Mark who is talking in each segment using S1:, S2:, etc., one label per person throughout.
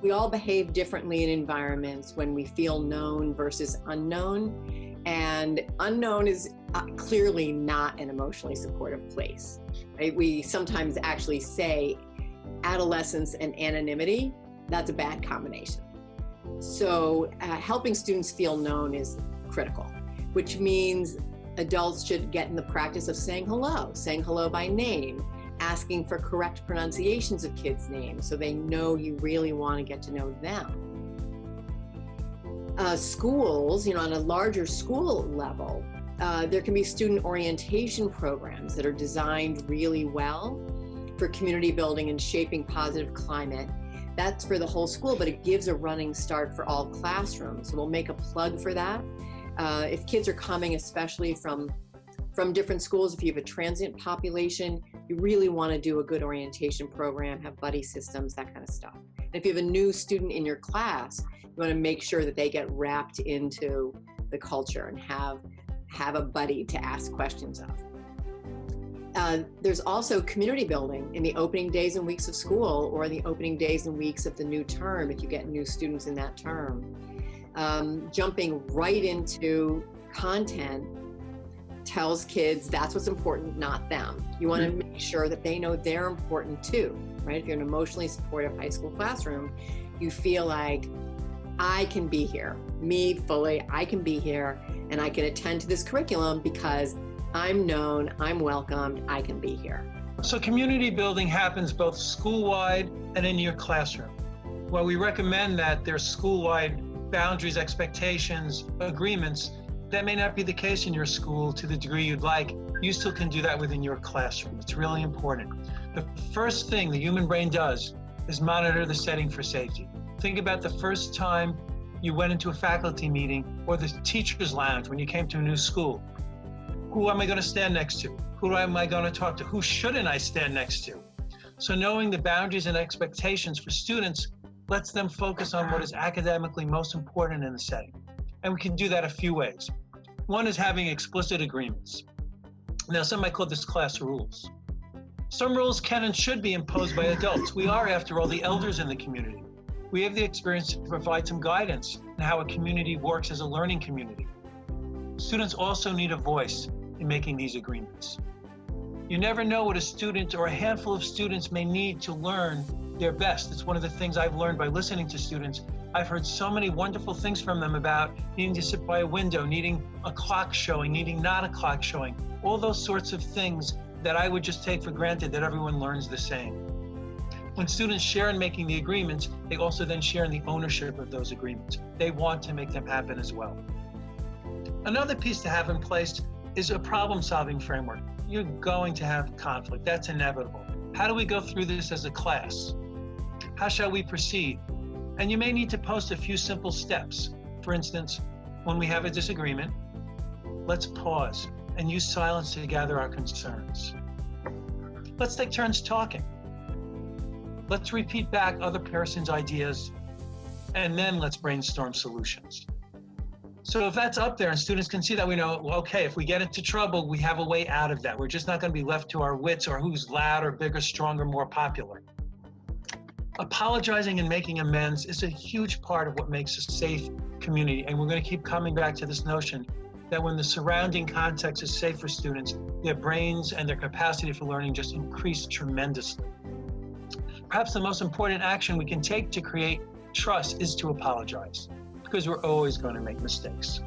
S1: we all behave differently in environments when we feel known versus unknown. And unknown is clearly not an emotionally supportive place, right? We sometimes actually say adolescence and anonymity, that's a bad combination. So helping students feel known is critical, which means adults should get in the practice of saying hello by name, asking for correct pronunciations of kids' names so they know you really want to get to know them. Schools, on a larger school level, there can be student orientation programs that are designed really well for community building and shaping positive climate. That's for the whole school, but it gives a running start for all classrooms. So we'll make a plug for that. If kids are coming, especially from different schools, if you have a transient population, you really want to do a good orientation program, have buddy systems, that kind of stuff. And if you have a new student in your class, you want to make sure that they get wrapped into the culture and have a buddy to ask questions of. There's also community building in the opening days and weeks of school, or the opening days and weeks of the new term if you get new students in that term. Jumping right into content tells kids that's what's important, not them. You want to make sure that they know they're important too, right? If you're in an emotionally supportive high school classroom, you feel like, I can be here, me fully, I can be here, and I can attend to this curriculum because I'm known, I'm welcomed, I can be here.
S2: So community building happens both school-wide and in your classroom. While we recommend that there's school-wide boundaries, expectations, agreements, that may not be the case in your school to the degree you'd like. You still can do that within your classroom. It's really important. The first thing the human brain does is monitor the setting for safety. Think about the first time you went into a faculty meeting or the teacher's lounge when you came to a new school. Who am I going to stand next to? Who am I going to talk to? Who shouldn't I stand next to? So knowing the boundaries and expectations for students lets them focus on what is academically most important in the setting. And we can do that a few ways. One is having explicit agreements. Now, some might call this class rules. Some rules can and should be imposed by adults. We are, after all, the elders in the community. We have the experience to provide some guidance in how a community works as a learning community. Students also need a voice in making these agreements. You never know what a student or a handful of students may need to learn their best. It's one of the things I've learned by listening to students. I've heard so many wonderful things from them about needing to sit by a window, needing a clock showing, needing not a clock showing, all those sorts of things that I would just take for granted that everyone learns the same. When students share in making the agreements, they also then share in the ownership of those agreements. They want to make them happen as well. Another piece to have in place is a problem-solving framework. You're going to have conflict. That's inevitable. How do we go through this as a class? How shall we proceed? And you may need to post a few simple steps. For instance, when we have a disagreement, let's pause and use silence to gather our concerns. Let's take turns talking. Let's repeat back other person's ideas, and then let's brainstorm solutions. So if that's up there and students can see that, we know, well, okay, if we get into trouble, we have a way out of that. We're just not going to be left to our wits or who's louder, bigger, stronger, more popular. Apologizing and making amends is a huge part of what makes a safe community. And we're going to keep coming back to this notion that when the surrounding context is safe for students, their brains and their capacity for learning just increase tremendously. Perhaps the most important action we can take to create trust is to apologize, because we're always going to make mistakes.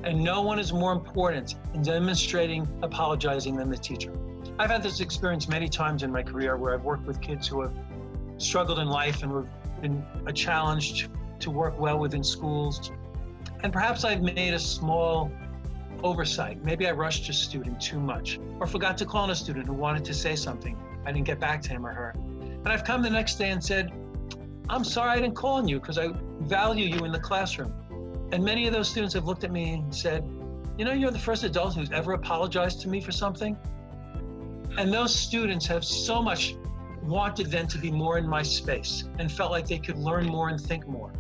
S2: And no one is more important in demonstrating apologizing than the teacher. I've had this experience many times in my career where I've worked with kids who have struggled in life and who have been a challenge to work well within schools. And perhaps I've made a small oversight. Maybe I rushed a student too much, or forgot to call on a student who wanted to say something. I didn't get back to him or her. And I've come the next day and said, I'm sorry I didn't call on you because I value you in the classroom. And many of those students have looked at me and said, you know, you're the first adult who's ever apologized to me for something. And those students have so much wanted then to be more in my space and felt like they could learn more and think more.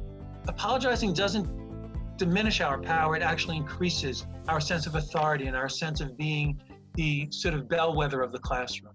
S2: Apologizing doesn't diminish our power, it actually increases our sense of authority and our sense of being the sort of bellwether of the classroom.